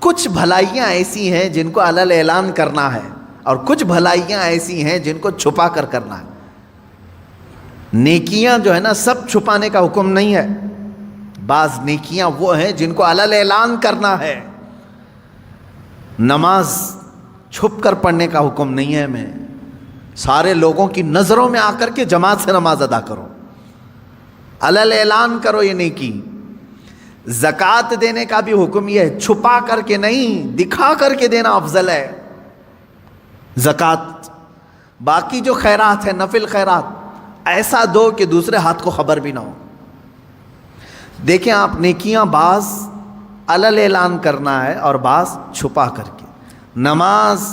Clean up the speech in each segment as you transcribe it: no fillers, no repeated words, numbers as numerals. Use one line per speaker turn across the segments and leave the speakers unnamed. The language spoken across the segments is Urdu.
کچھ بھلائیاں ایسی ہیں جن کو علل اعلان کرنا ہے، اور کچھ بھلائیاں ایسی ہیں جن کو چھپا کر کرنا ہے۔ نیکیاں جو ہے نا سب چھپانے کا حکم نہیں ہے، بعض نیکیاں وہ ہیں جن کو علل اعلان کرنا ہے۔ نماز چھپ کر پڑھنے کا حکم نہیں ہے ہمیں، سارے لوگوں کی نظروں میں آ کر کے جماعت سے نماز ادا کرو، علل اعلان کرو یہ نیکی۔ زکوٰۃ دینے کا بھی حکم یہ ہے، چھپا کر کے نہیں، دکھا کر کے دینا افضل ہے زکوٰۃ۔ باقی جو خیرات ہے، نفل خیرات، ایسا دو کہ دوسرے ہاتھ کو خبر بھی نہ ہو۔ دیکھیں آپ، نیکیاں بعض علل اعلان کرنا ہے اور بعض چھپا کر کے۔ نماز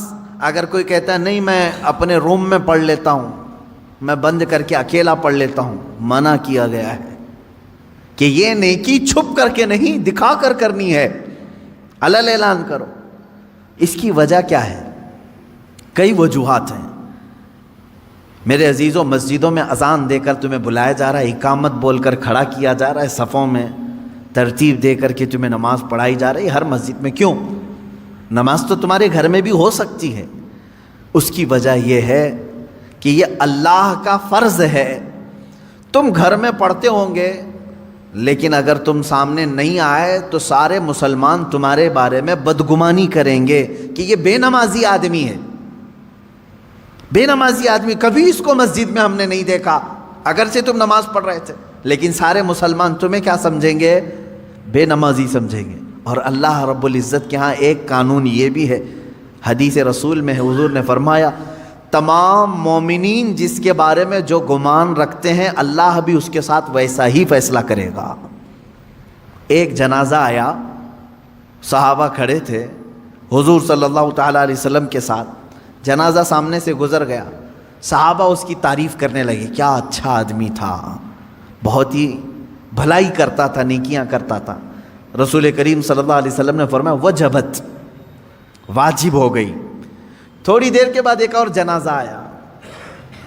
اگر کوئی کہتا ہے نہیں میں اپنے روم میں پڑھ لیتا ہوں، میں بند کر کے اکیلا پڑھ لیتا ہوں، منع کیا گیا ہے کہ یہ نیکی چھپ کر کے نہیں، دکھا کر کرنی ہے، علل اعلان کرو۔ اس کی وجہ کیا ہے؟ کئی وجوہات ہیں میرے عزیزوں۔ مسجدوں میں اذان دے کر تمہیں بلایا جا رہا ہے، اقامت بول کر کھڑا کیا جا رہا ہے، صفوں میں ترتیب دے کر کے تمہیں نماز پڑھائی جا رہی ہے ہر مسجد میں۔ کیوں؟ نماز تو تمہارے گھر میں بھی ہو سکتی ہے۔ اس کی وجہ یہ ہے کہ یہ اللہ کا فرض ہے۔ تم گھر میں پڑھتے ہوں گے، لیکن اگر تم سامنے نہیں آئے تو سارے مسلمان تمہارے بارے میں بدگمانی کریں گے کہ یہ بے نمازی آدمی ہے، بے نمازی آدمی، کبھی اس کو مسجد میں ہم نے نہیں دیکھا، اگرچہ تم نماز پڑھ رہے تھے، لیکن سارے مسلمان تمہیں کیا سمجھیں گے؟ بے نمازی سمجھیں گے۔ اور اللہ رب العزت کے ہاں ایک قانون یہ بھی ہے، حدیث رسول میں ہے، حضور نے فرمایا تمام مومنین جس کے بارے میں جو گمان رکھتے ہیں اللہ بھی اس کے ساتھ ویسا ہی فیصلہ کرے گا۔ ایک جنازہ آیا، صحابہ کھڑے تھے حضور صلی اللہ تعالیٰ علیہ وسلم کے ساتھ، جنازہ سامنے سے گزر گیا، صحابہ اس کی تعریف کرنے لگے، کیا اچھا آدمی تھا، بہت ہی بھلائی کرتا تھا، نیکیاں کرتا تھا۔ رسول کریم صلی اللہ علیہ وسلم نے فرمایا وجبت، واجب ہو گئی۔ تھوڑی دیر کے بعد ایک اور جنازہ آیا،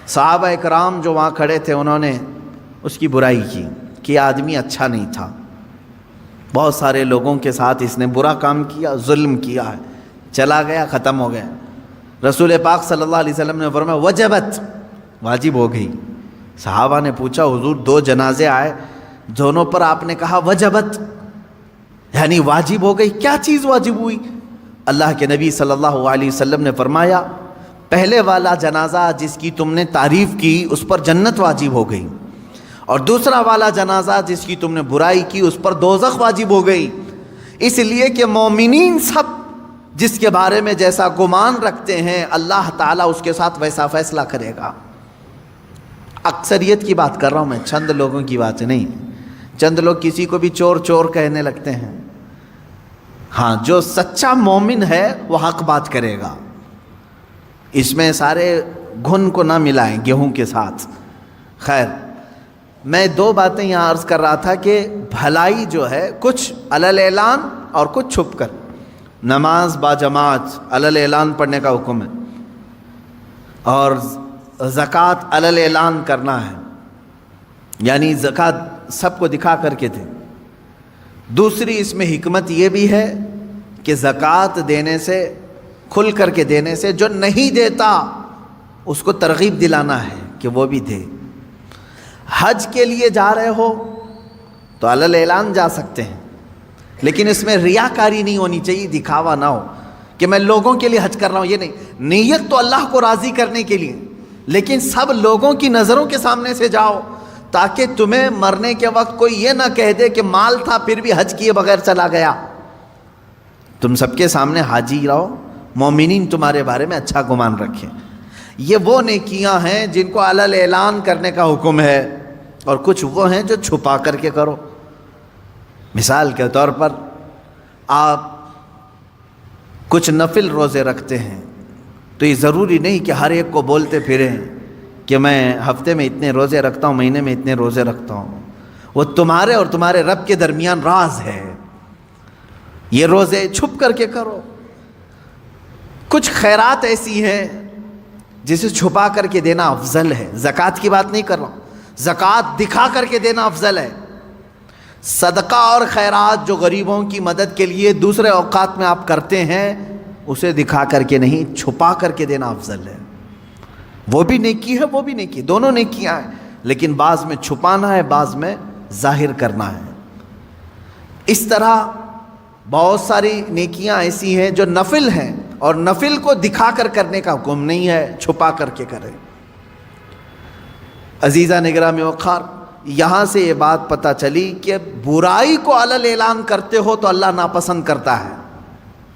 صحابہ اکرام جو وہاں کھڑے تھے انہوں نے اس کی برائی کی کہ یہ آدمی اچھا نہیں تھا، بہت سارے لوگوں کے ساتھ اس نے برا کام کیا، ظلم کیا ہے، چلا گیا، ختم ہو گیا۔ رسول پاک صلی اللہ علیہ وسلم نے فرمایا وجبت، واجب ہو گئی۔ صحابہ نے پوچھا حضور دو جنازے آئے، دونوں پر آپ نے کہا وجبت، یعنی واجب ہو گئی، کیا چیز واجب ہوئی؟ اللہ کے نبی صلی اللہ علیہ وسلم نے فرمایا پہلے والا جنازہ جس کی تم نے تعریف کی اس پر جنت واجب ہو گئی، اور دوسرا والا جنازہ جس کی تم نے برائی کی اس پر دوزخ واجب ہو گئی۔ اس لیے کہ مومنین سب جس کے بارے میں جیسا گمان رکھتے ہیں اللہ تعالیٰ اس کے ساتھ ویسا فیصلہ کرے گا۔ اکثریت کی بات کر رہا ہوں میں، چند لوگوں کی بات نہیں۔ چند لوگ کسی کو بھی چور چور کہنے لگتے ہیں، ہاں جو سچا مومن ہے وہ حق بات کرے گا، اس میں سارے گھن کو نہ ملائیں گیہوں کے ساتھ۔ خیر، میں دو باتیں یہاں عرض کر رہا تھا کہ بھلائی جو ہے کچھ علل اعلان اور کچھ چھپ کر۔ نماز با جماعت علل اعلان پڑھنے کا حکم ہے، اور زکوٰۃ علل اعلان کرنا ہے، یعنی زکوٰۃ سب کو دکھا کر کے دے۔ دوسری اس میں حکمت یہ بھی ہے کہ زکوٰۃ دینے سے، کھل کر کے دینے سے جو نہیں دیتا اس کو ترغیب دلانا ہے کہ وہ بھی دے۔ حج کے لیے جا رہے ہو تو علل اعلان جا سکتے ہیں، لیکن اس میں ریاکاری نہیں ہونی چاہیے، دکھاوا نہ ہو کہ میں لوگوں کے لیے حج کر رہا ہوں، یہ نہیں۔ نیت تو اللہ کو راضی کرنے کے لیے، لیکن سب لوگوں کی نظروں کے سامنے سے جاؤ تاکہ تمہیں مرنے کے وقت کوئی یہ نہ کہہ دے کہ مال تھا پھر بھی حج کیے بغیر چلا گیا۔ تم سب کے سامنے حاجی رہو، مومنین تمہارے بارے میں اچھا گمان رکھیں۔ یہ وہ نیکیاں ہیں جن کو علل اعلان کرنے کا حکم ہے، اور کچھ وہ ہیں جو چھپا کر کے کرو۔ مثال کے طور پر آپ کچھ نفل روزے رکھتے ہیں تو یہ ضروری نہیں کہ ہر ایک کو بولتے پھریں کہ میں ہفتے میں اتنے روزے رکھتا ہوں، مہینے میں اتنے روزے رکھتا ہوں۔ وہ تمہارے اور تمہارے رب کے درمیان راز ہے، یہ روزے چھپ کر کے کرو۔ کچھ خیرات ایسی ہیں جسے چھپا کر کے دینا افضل ہے، زکوٰۃ کی بات نہیں کر رہا ہوں، زکوٰۃ دکھا کر کے دینا افضل ہے۔ صدقہ اور خیرات جو غریبوں کی مدد کے لیے دوسرے اوقات میں آپ کرتے ہیں، اسے دکھا کر کے نہیں، چھپا کر کے دینا افضل ہے۔ وہ بھی نیکی ہے، وہ بھی نیکی، دونوں نیکیاں ہیں، لیکن بعض میں چھپانا ہے، بعض میں ظاہر کرنا ہے۔ اس طرح بہت ساری نیکیاں ایسی ہیں جو نفل ہیں، اور نفل کو دکھا کر کرنے کا حکم نہیں ہے، چھپا کر کے کریں۔ عزیزہ نگرامی وقار، یہاں سے یہ بات پتہ چلی کہ برائی کو علل اعلان کرتے ہو تو اللہ ناپسند کرتا ہے۔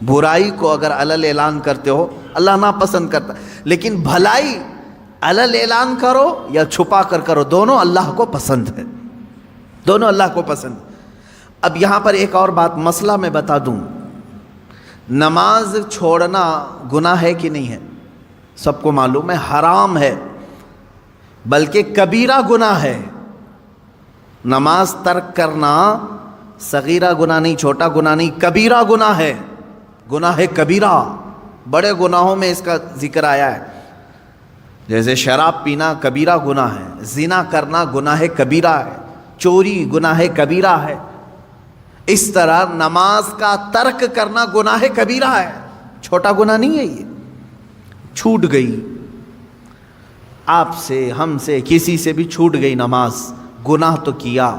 برائی کو اگر علل اعلان کرتے ہو اللہ ناپسند کرتا ہے، لیکن بھلائی علل اعلان کرو یا چھپا کر کرو، دونوں اللہ کو پسند ہے، دونوں اللہ کو پسند۔ اب یہاں پر ایک اور بات، مسئلہ میں بتا دوں، نماز چھوڑنا گناہ ہے کہ نہیں ہے؟ سب کو معلوم ہے حرام ہے، بلکہ کبیرہ گناہ ہے۔ نماز ترک کرنا صغیرہ گناہ نہیں، چھوٹا گناہ نہیں، کبیرہ گناہ ہے، گناہ ہے کبیرہ۔ بڑے گناہوں میں اس کا ذکر آیا ہے، جیسے شراب پینا کبیرہ گناہ ہے، زنا کرنا گناہ کبیرہ ہے، چوری گناہ کبیرہ ہے۔ اس طرح نماز کا ترک کرنا گناہ کبیرہ ہے، چھوٹا گناہ نہیں ہے۔ یہ چھوٹ گئی آپ سے، ہم سے، کسی سے بھی چھوٹ گئی نماز، گناہ تو کیا،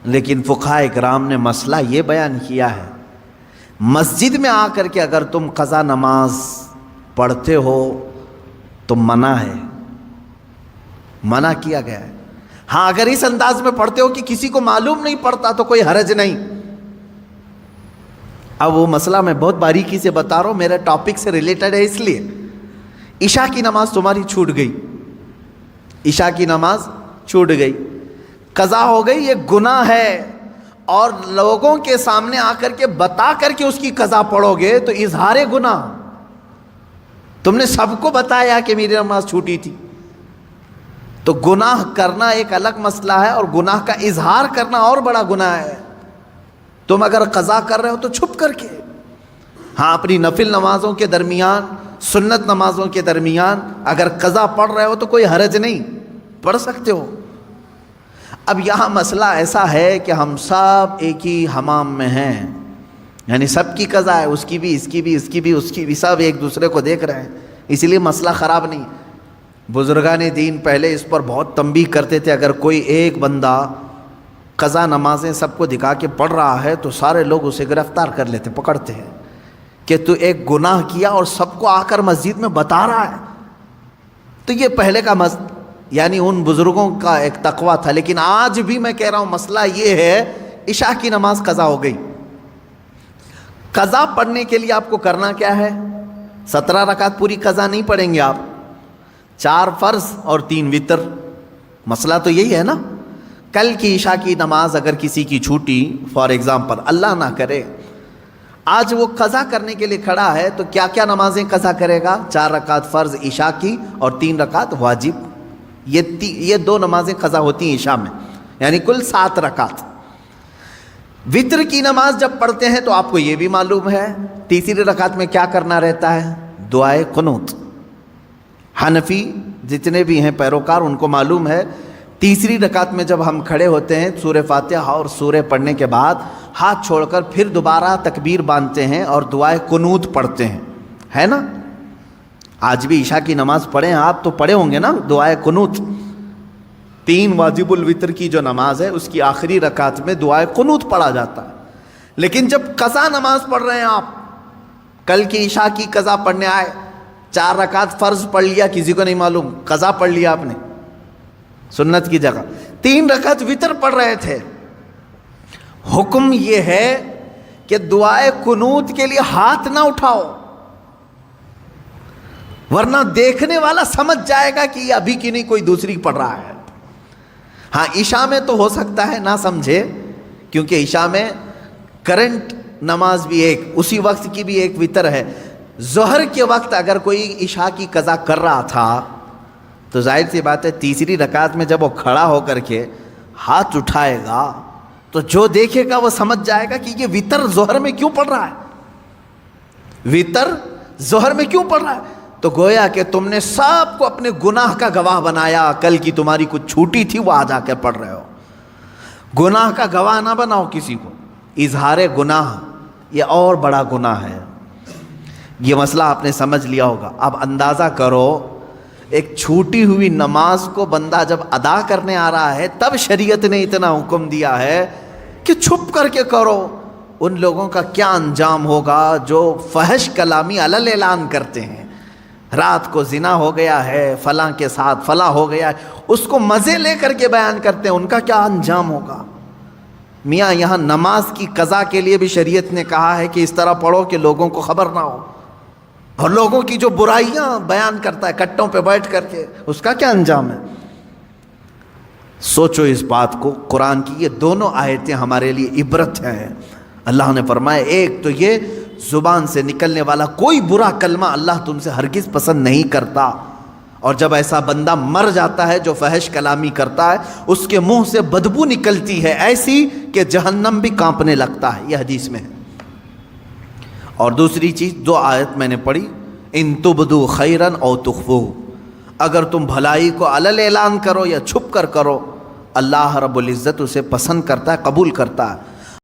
لیکن فقہاء کرام نے مسئلہ یہ بیان کیا ہے، مسجد میں آ کر کے اگر تم قضا نماز پڑھتے ہو تو منع ہے، منع کیا گیا ہے۔ ہاں اگر اس انداز میں پڑھتے ہو کہ کسی کو معلوم نہیں پڑتا تو کوئی حرج نہیں۔ اب وہ مسئلہ میں بہت باریکی سے بتا رہا ہوں، میرے ٹاپک سے ریلیٹڈ ہے، اس لیے عشاء کی نماز تمہاری چھوٹ گئی، عشاء کی نماز چھوٹ گئی، قضا ہو گئی، یہ گناہ ہے، اور لوگوں کے سامنے آ کر کے بتا کر کے اس کی قضا پڑھو گے تو اظہار گناہ، تم نے سب کو بتایا کہ میری نماز چھوٹی تھی۔ تو گناہ کرنا ایک الگ مسئلہ ہے، اور گناہ کا اظہار کرنا اور بڑا گناہ ہے۔ تم اگر قضا کر رہے ہو تو چھپ کر کے، ہاں اپنی نفل نمازوں کے درمیان، سنت نمازوں کے درمیان اگر قضا پڑھ رہے ہو تو کوئی حرج نہیں، پڑھ سکتے ہو۔ اب یہاں مسئلہ ایسا ہے کہ ہم سب ایک ہی حمام میں ہیں، یعنی سب کی قضا ہے، اس کی بھی، اس کی بھی، اس کی بھی، اس کی بھی، سب ایک دوسرے کو دیکھ رہے ہیں، اس لیے مسئلہ خراب نہیں۔ بزرگان دین پہلے اس پر بہت تنبیہ کرتے تھے، اگر کوئی ایک بندہ قضا نمازیں سب کو دکھا کے پڑھ رہا ہے تو سارے لوگ اسے گرفتار کر لیتے، پکڑتے ہیں کہ تو ایک گناہ کیا اور سب کو آ کر مسجد میں بتا رہا ہے۔ تو یہ پہلے کا یعنی ان بزرگوں کا ایک تقویٰ تھا، لیکن آج بھی میں کہہ رہا ہوں مسئلہ یہ ہے، عشاء کی نماز قضا ہو گئی، قضا پڑھنے کے لیے آپ کو کرنا کیا ہے؟ 17 رکعت پوری قضا نہیں پڑھیں گے آپ، 4 فرض اور 3 وتر۔ مسئلہ تو یہی ہے نا۔ کل کی عشاء کی نماز اگر کسی کی چھوٹی، فار ایگزامپل اللہ نہ کرے آج وہ قضا کرنے کے لیے کھڑا ہے، تو کیا کیا نمازیں قضا کرے گا؟ 4 رکعت فرض عشاء کی اور 3 رکعت واجب، یہ 2 نمازیں قضا ہوتی ہیں عشاء میں، یعنی کل 7 رکعت۔ وتر کی نماز جب پڑھتے ہیں تو آپ کو یہ بھی معلوم ہے تیسری رکعت میں کیا کرنا رہتا ہے؟ دعائے قنوت۔ حنفی جتنے بھی ہیں پیروکار ان کو معلوم ہے، تیسری رکعت میں جب ہم کھڑے ہوتے ہیں سورہ فاتحہ اور سورہ پڑھنے کے بعد ہاتھ چھوڑ کر پھر دوبارہ تکبیر باندھتے ہیں اور دعائے قنوت پڑھتے ہیں، ہے نا؟ آج بھی عشاء کی نماز پڑھیں آپ تو پڑھے ہوں گے نا دعائے قنوت۔ 3 واجب الوتر کی جو نماز ہے اس کی آخری رکعت میں دعائے قنوت پڑھا جاتا ہے۔ لیکن جب قضا نماز پڑھ رہے ہیں آپ، کل کی عشاء کی قضا پڑھنے آئے، 4 رکعت فرض پڑھ لیا، کسی کو نہیں معلوم قضا پڑھ لیا آپ نے سنت کی جگہ، 3 رکعت وتر پڑھ رہے تھے، حکم یہ ہے کہ دعائے قنوت کے لیے ہاتھ نہ اٹھاؤ، ورنہ دیکھنے والا سمجھ جائے گا کہ یہ ابھی کی نہیں کوئی دوسری پڑھ رہا ہے۔ ہاں عشاء میں تو ہو سکتا ہے نہ سمجھے، کیونکہ عشاء میں کرنٹ نماز بھی ایک اسی وقت کی بھی ایک وتر ہے۔ ظہر کے وقت اگر کوئی عشاء کی قضا کر رہا تھا تو ظاہر سی بات ہے تیسری رکعت میں جب وہ کھڑا ہو کر کے ہاتھ اٹھائے گا تو جو دیکھے گا وہ سمجھ جائے گا کہ یہ وتر ظہر میں کیوں پڑھ رہا ہے، وتر ظہر میں کیوں پڑھ رہا ہے۔ تو گویا کہ تم نے سب کو اپنے گناہ کا گواہ بنایا، کل کی تمہاری کچھ چھوٹی تھی وہ آج آ کے پڑھ رہے ہو۔ گناہ کا گواہ نہ بناؤ کسی کو. اظہار گناہ یہ اور بڑا گناہ ہے. یہ مسئلہ آپ نے سمجھ لیا ہوگا. اب اندازہ کرو ایک چھوٹی ہوئی نماز کو بندہ جب ادا کرنے آ رہا ہے تب شریعت نے اتنا حکم دیا ہے کہ چھپ کر کے کرو. ان لوگوں کا کیا انجام ہوگا جو فحش کلامی علل اعلان کرتے ہیں. رات کو زنا ہو گیا ہے فلاں کے ساتھ، فلاں ہو گیا ہے، اس کو مزے لے کر کے بیان کرتے ہیں. ان کا کیا انجام ہوگا؟ میاں یہاں نماز کی قضا کے لیے بھی شریعت نے کہا ہے کہ اس طرح پڑھو کہ لوگوں کو خبر نہ ہو. اور لوگوں کی جو برائیاں بیان کرتا ہے کٹوں پہ بیٹھ کر کے، اس کا کیا انجام ہے؟ سوچو اس بات کو. قرآن کی یہ دونوں آیتیں ہمارے لیے عبرت ہیں. اللہ نے فرمایا ایک تو یہ زبان سے نکلنے والا کوئی برا کلمہ اللہ تم سے ہرگز پسند نہیں کرتا. اور جب ایسا بندہ مر جاتا ہے جو فحش کلامی کرتا ہے، اس کے منہ سے بدبو نکلتی ہے ایسی کہ جہنم بھی کانپنے لگتا ہے. یہ حدیث میں ہے. اور دوسری چیز، دو آیت میں نے پڑھی، ان تبدو خیرا او تخفو، اگر تم بھلائی کو علل اعلان کرو یا چھپ کر کرو، اللہ رب العزت اسے پسند کرتا ہے، قبول کرتا ہے.